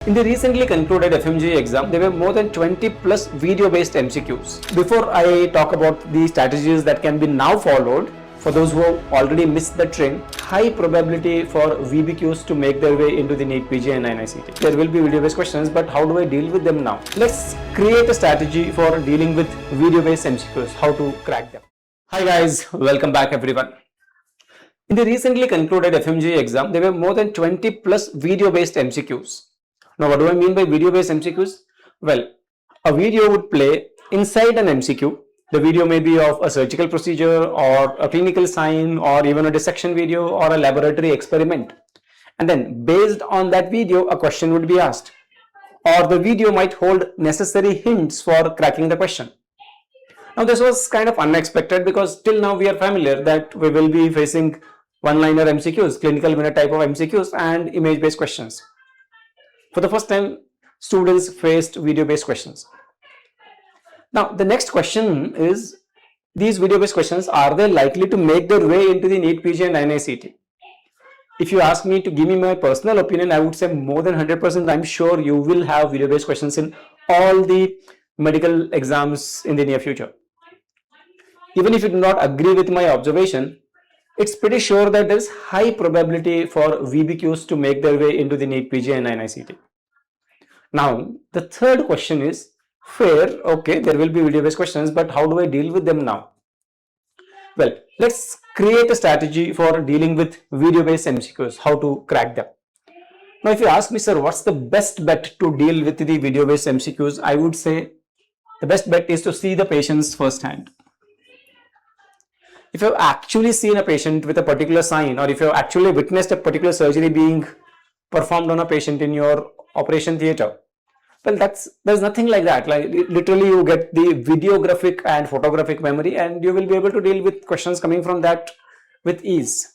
In the recently concluded FMGE exam, there were more than 20 plus video-based MCQs. Before I talk about the strategies that can be now followed, for those who have already missed the train, high probability for VBQs to make their way into the NEET PG and INI-CET. There will be video-based questions, but how do I deal with them now? Let's create a strategy for dealing with video-based MCQs, how to crack them. Hi guys, welcome back everyone. In the recently concluded FMGE exam, there were more than 20 plus video-based MCQs. Now, what do I mean by video-based MCQs? Well, a video would play inside an MCQ. The video may be of a surgical procedure or a clinical sign or even a dissection video or a laboratory experiment. And then based on that video, a question would be asked. Or the video might hold necessary hints for cracking the question. Now, this was kind of unexpected because till now we are familiar that we will be facing one-liner MCQs, clinical minute type of MCQs and image-based questions. For the first time, students faced video-based questions. Now, the next question is, these video-based questions, are they likely to make their way into the NEET PG and INI-CET? If you ask me to give me my personal opinion, I would say more than 100% I'm sure you will have video-based questions in all the medical exams in the near future. Even if you do not agree with my observation, it's pretty sure that there is high probability for VBQs to make their way into the NEET PG and INI-CET. Now, the third question is, fair, okay, there will be video-based questions, but how do I deal with them now? Well, let's create a strategy for dealing with video-based MCQs, how to crack them. Now, if you ask me, sir, what's the best bet to deal with the video-based MCQs? I would say the best bet is to see the patients firsthand. If you've actually seen a patient with a particular sign, or if you've actually witnessed a particular surgery being performed on a patient in your operation theater, well, there's nothing like that. Like literally you get the videographic and photographic memory and you will be able to deal with questions coming from that with ease.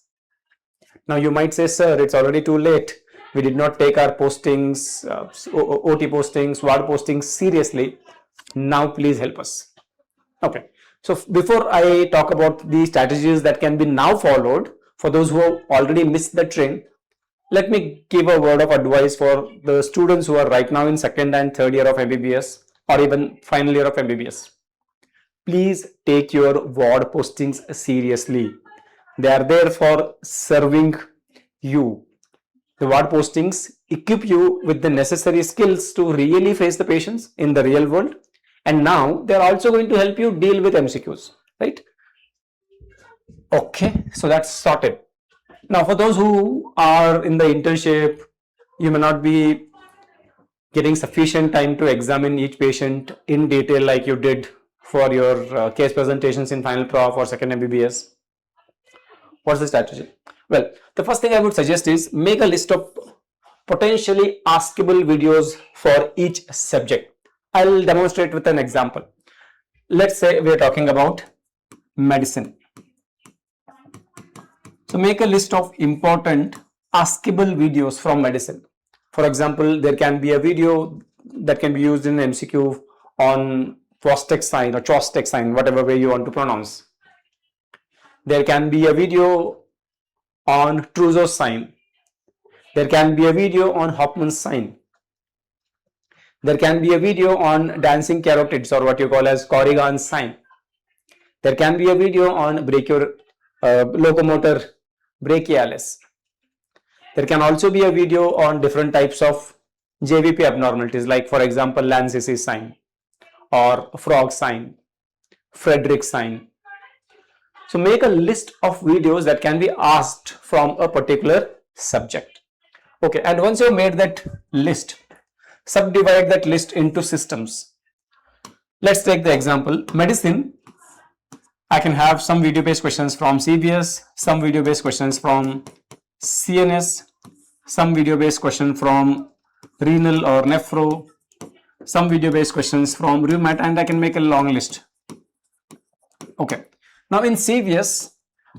Now you might say, sir, it's already too late. We did not take our postings, OT postings, ward postings seriously. Now please help us. Okay. So before I talk about the strategies that can be now followed, for those who have already missed the train, let me give a word of advice for the students who are right now in second and third year of MBBS or even final year of MBBS. Please take your ward postings seriously. They are there for serving you. The ward postings equip you with the necessary skills to really face the patients in the real world. And now they're also going to help you deal with MCQs, right? Okay, so that's sorted. Now, for those who are in the internship, you may not be getting sufficient time to examine each patient in detail like you did for your case presentations in final prof or second MBBS. What's the strategy? Well, the first thing I would suggest is make a list of potentially askable videos for each subject. I'll demonstrate with an example. Let's say we are talking about medicine. So make a list of important askable videos from medicine. For example, there can be a video that can be used in MCQ on Prostek sign or Chostek sign, whatever way you want to pronounce. There can be a video on Trousseau sign. There can be a video on Hoffman's sign. There can be a video on dancing carotids or what you call as Corrigan's sign. There can be a video on locomotor brachialis. There can also be a video on different types of JVP abnormalities, like for example Lanzisi's sign or frog sign, Frederick sign. So make a list of videos that can be asked from a particular subject. Okay, and once you have made that list, subdivide that list into systems. Let's take the example medicine. I can have some video-based questions from CVS, some video-based questions from CNS, some video-based question from renal or nephro, some video-based questions from rheumat, and I can make a long list. Okay. Now in CVS,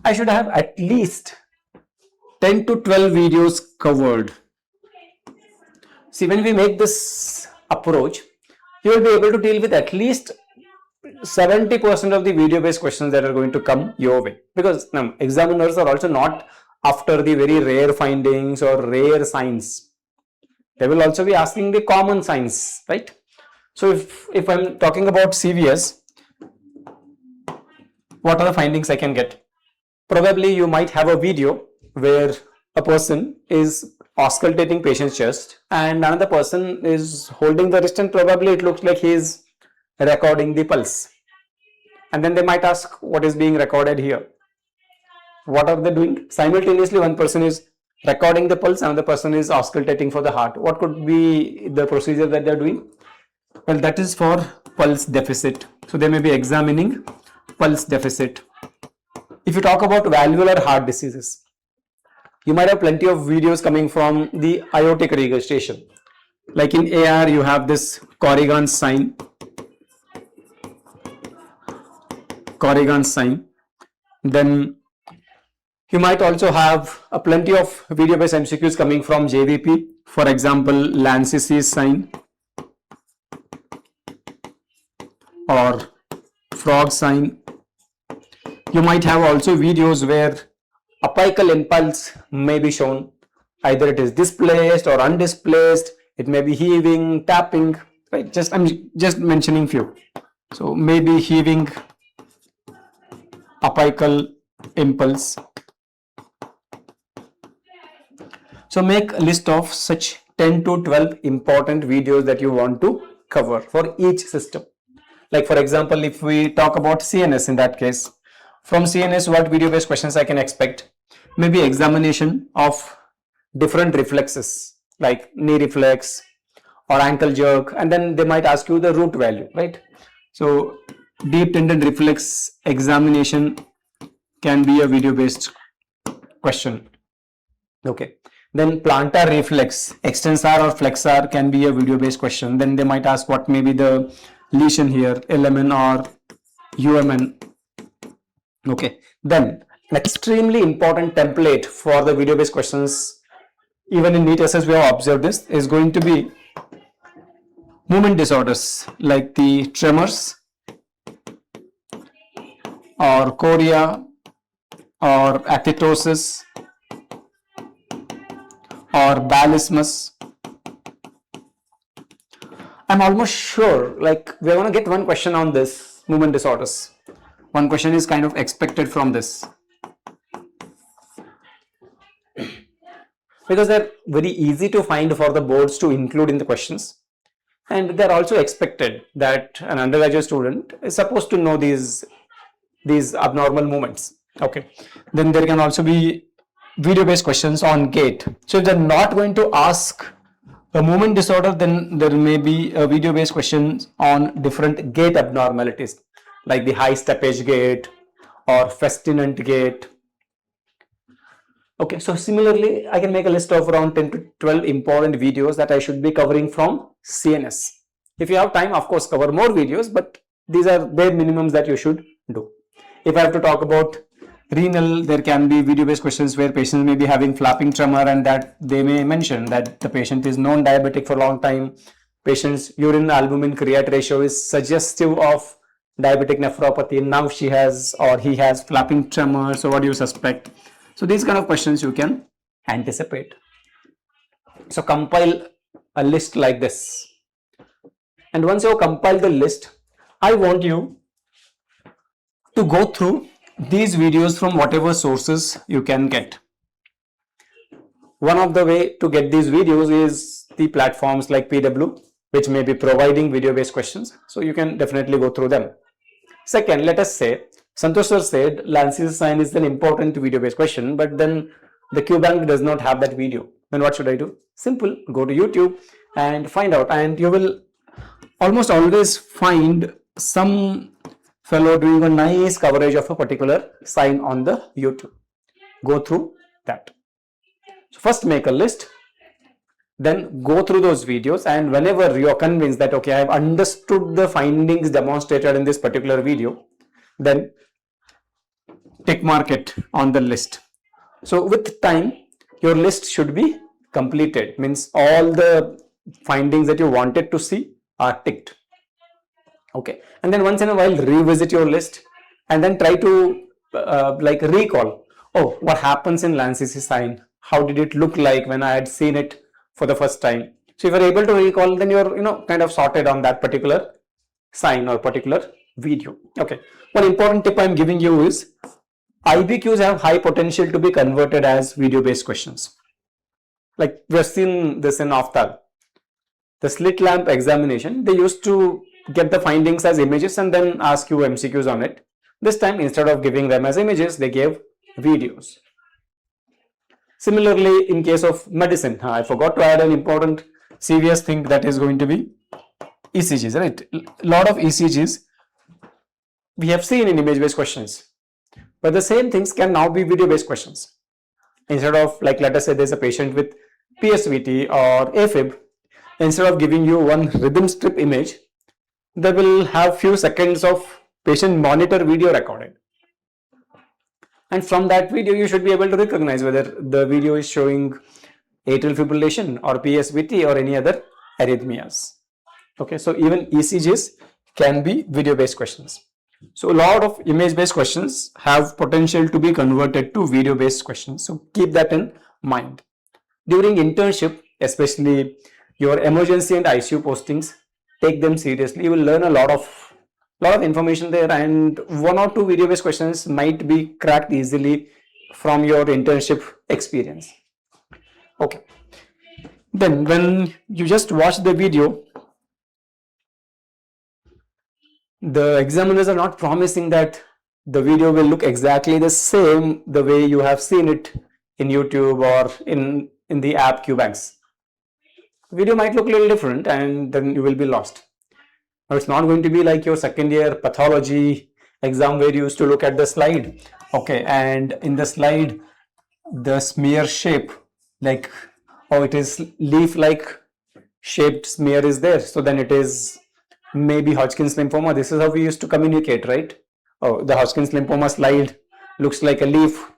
I should have at least 10 to 12 videos covered. See, when we make this approach, you will be able to deal with at least 70% of the video-based questions that are going to come your way. Because examiners are also not after the very rare findings or rare signs. They will also be asking the common signs, right? So if I'm talking about CVS, what are the findings I can get? Probably you might have a video where a person is auscultating patient's chest and another person is holding the wrist, and probably it looks like he is recording the pulse. And then they might ask, what is being recorded here? What are they doing? Simultaneously, one person is recording the pulse, another person is auscultating for the heart. What could be the procedure that they're doing? Well, that is for pulse deficit. So they may be examining pulse deficit. If you talk about valvular heart diseases, you might have plenty of videos coming from the aortic regurgitation. Like in AR, you have this Corrigan's sign. Then you might also have plenty of video-based MCQs coming from JVP. For example, Lancey's sign or frog sign. You might have also videos where apical impulse may be shown. Either it is displaced or undisplaced. It may be heaving, tapping, right? I'm just mentioning few. So maybe heaving, apical impulse. So make a list of such 10 to 12 important videos that you want to cover for each system. Like for example, if we talk about CNS, in that case, from CNS, what video-based questions I can expect? Maybe examination of different reflexes like knee reflex or ankle jerk, and then they might ask you the root value, right? So deep tendon reflex examination can be a video-based question. Okay. Then plantar reflex, extensor or flexor can be a video-based question. Then they might ask what may be the lesion here, LMN or UMN. Okay. Then an extremely important template for the video-based questions, even in NEET SS we have observed this, is going to be movement disorders like the tremors or chorea or athetosis or balismus. I'm almost sure like we're going to get one question on this movement disorders. One question is kind of expected from this because they're very easy to find for the boards to include in the questions, and they're also expected that an undergraduate student is supposed to know these abnormal movements. Okay. Then there can also be video-based questions on gait. So if they're not going to ask a movement disorder, then there may be a video-based questions on different gait abnormalities like the high steppage gait or festinant gait. Okay, so similarly, I can make a list of around 10 to 12 important videos that I should be covering from CNS. If you have time, of course, cover more videos, but these are bare minimums that you should do. If I have to talk about renal, there can be video-based questions where patients may be having flapping tremor, and that they may mention that the patient is known diabetic for a long time. Patient's urine albumin create ratio is suggestive of diabetic nephropathy. Now she has or he has flapping tremor. So what do you suspect? So these kind of questions you can anticipate. So compile a list like this. And once you compile the list, I want you to go through these videos from whatever sources you can get. One of the way to get these videos is the platforms like PW, which may be providing video-based questions. So you can definitely go through them. Second, let us say Santhosh Sir said Lancey's sign is an important video-based question, but then the QBank does not have that video. Then what should I do? Simple, go to YouTube and find out, and you will almost always find some fellow doing a nice coverage of a particular sign on the YouTube. Go through that. So first make a list, then go through those videos, and whenever you are convinced that okay, I have understood the findings demonstrated in this particular video, then tick mark it on the list. So with time, your list should be completed, means all the findings that you wanted to see are ticked. Okay, and then once in a while revisit your list and then try to like recall, oh, what happens in Lancey's sign? How did it look like when I had seen it for the first time? So if you're able to recall, then you're, kind of sorted on that particular sign or particular video. Okay. One important tip I'm giving you is IBQs have high potential to be converted as video-based questions. Like we have seen this in Aftal. The slit lamp examination, they used to get the findings as images and then ask you MCQs on it. This time, instead of giving them as images, they gave videos. Similarly, in case of medicine, I forgot to add an important CVS thing, that is going to be ECGs, right? A lot of ECGs we have seen in image-based questions, but the same things can now be video-based questions. Instead of, like, let us say there's a patient with PSVT or AFib, instead of giving you one rhythm strip image, they will have few seconds of patient monitor video recorded. And from that video, you should be able to recognize whether the video is showing atrial fibrillation or PSVT or any other arrhythmias. Okay, so even ECGs can be video-based questions. So a lot of image-based questions have potential to be converted to video-based questions. So keep that in mind. During internship, especially your emergency and ICU postings, take them seriously. You will learn a lot of information there, and one or two video-based questions might be cracked easily from your internship experience. Okay. Then when you just watch the video, the examiners are not promising that the video will look exactly the same the way you have seen it in YouTube or in the app QBanks. The video might look a little different and then you will be lost. Now, it's not going to be like your second year pathology exam where you used to look at the slide. Okay, and in the slide, the smear shape, like, oh, it is leaf-like shaped smear is there. So then it is maybe Hodgkin's lymphoma. This is how we used to communicate, right? Oh, the Hodgkin's lymphoma slide looks like a leaf.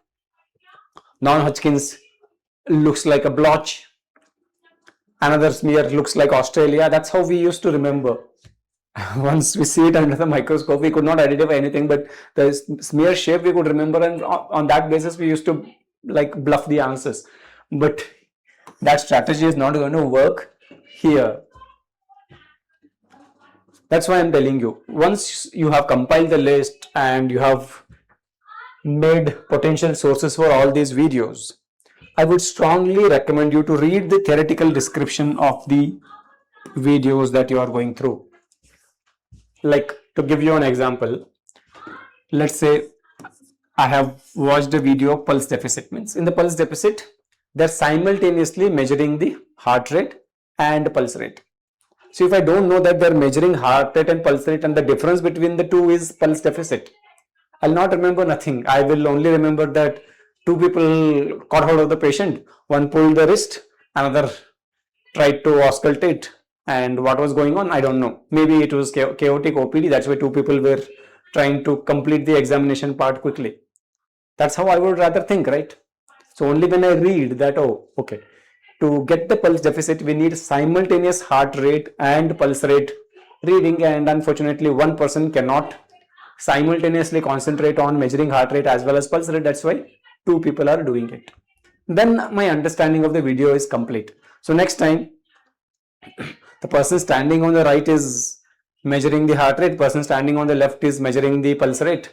Non-Hodgkin's looks like a blotch. Another smear looks like Australia. That's how we used to remember. Once we see it under the microscope, we could not identify anything, but the smear shape we could remember, and on that basis we used to like bluff the answers. But that strategy is not going to work here. That's why I'm telling you, once you have compiled the list and you have made potential sources for all these videos, I would strongly recommend you to read the theoretical description of the videos that you are going through. Like, to give you an example, let's say I have watched a video of pulse deficit. Means in the pulse deficit, they're simultaneously measuring the heart rate and pulse rate. So if I don't know that they're measuring heart rate and pulse rate and the difference between the two is pulse deficit, I'll not remember nothing. I will only remember that two people caught hold of the patient. One pulled the wrist, another tried to auscultate. And what was going on, I don't know. Maybe it was chaotic OPD. That's why two people were trying to complete the examination part quickly. That's how I would rather think, right? So only when I read that, oh, okay, to get the pulse deficit, we need simultaneous heart rate and pulse rate reading. And unfortunately, one person cannot simultaneously concentrate on measuring heart rate as well as pulse rate. That's why two people are doing it. Then my understanding of the video is complete. So next time, the person standing on the right is measuring the heart rate, person standing on the left is measuring the pulse rate.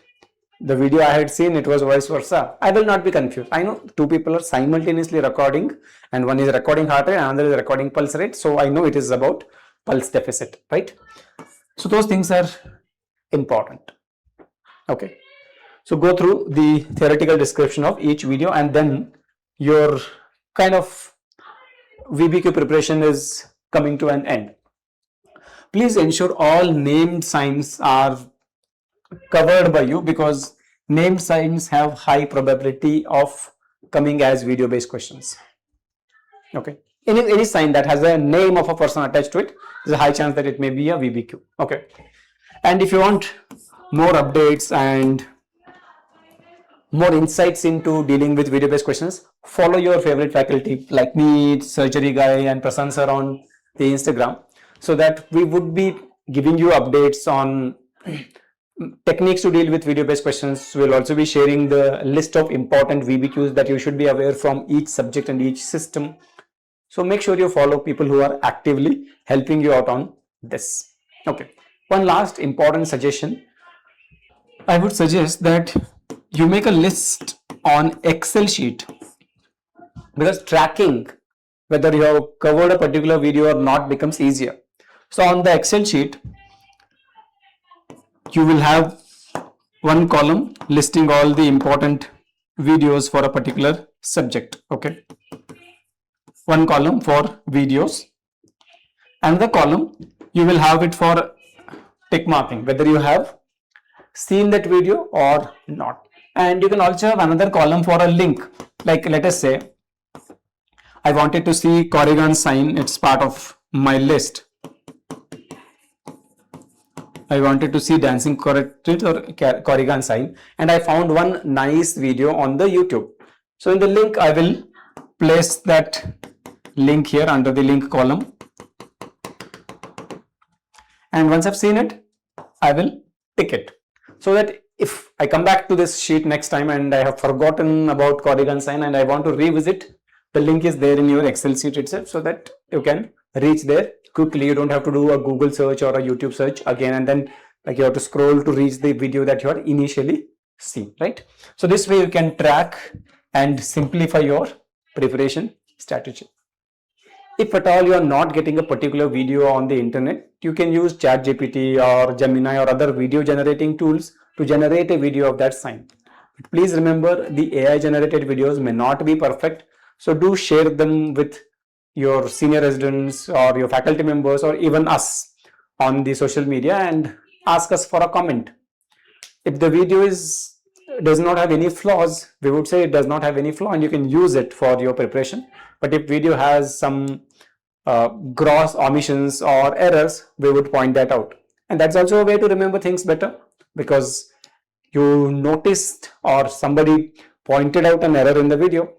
The video I had seen, it was vice versa. I will not be confused. I know two people are simultaneously recording, and one is recording heart rate and another is recording pulse rate. So I know it is about pulse deficit, right? So those things are important. Okay. So go through the theoretical description of each video, and then your kind of VBQ preparation is coming to an end. Please ensure all named signs are covered by you, because named signs have high probability of coming as video-based questions. Okay. Any sign that has a name of a person attached to it, there's a high chance that it may be a VBQ. Okay. And if you want more updates and more insights into dealing with video-based questions, follow your favorite faculty like me, Surgery Guy, and Prasant Sir on the Instagram, so that we would be giving you updates on techniques to deal with video-based questions. We'll also be sharing the list of important VBQs that you should be aware from each subject and each system. So make sure you follow people who are actively helping you out on this. Okay. One last important suggestion. I would suggest that you make a list on Excel sheet, because tracking whether you have covered a particular video or not becomes easier. So on the Excel sheet, you will have one column listing all the important videos for a particular subject. Okay. One column for videos, and the column you will have it for tick marking, whether you have seen that video or not. And you can also have another column for a link. Like let us say I wanted to see Corrigan sign, it's part of my list. I wanted to see dancing corrected or Corrigan sign, and I found one nice video on the YouTube. So in the link, I will place that link here under the link column. And once I've seen it, I will tick it. So that if I come back to this sheet next time and I have forgotten about Corrigan sign and I want to revisit, the link is there in your Excel sheet itself, so that you can reach there quickly. You don't have to do a Google search or a YouTube search again, and then like you have to scroll to reach the video that you had initially seen, right? So this way you can track and simplify your preparation strategy. If at all you are not getting a particular video on the internet, you can use ChatGPT or Gemini or other video generating tools to generate a video of that sign. But please remember, the AI generated videos may not be perfect, so do share them with your senior residents or your faculty members or even us on the social media and ask us for a comment. If the video does not have any flaws, we would say it does not have any flaw and you can use it for your preparation. But if video has some gross omissions or errors, we would point that out. And that's also a way to remember things better, because you noticed or somebody pointed out an error in the video,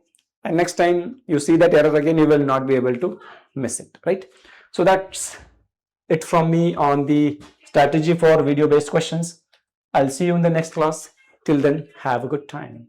and next time you see that error again, you will not be able to miss it, right? So that's it from me on the strategy for video based questions. I'll see you in the next class. Till then, have a good time.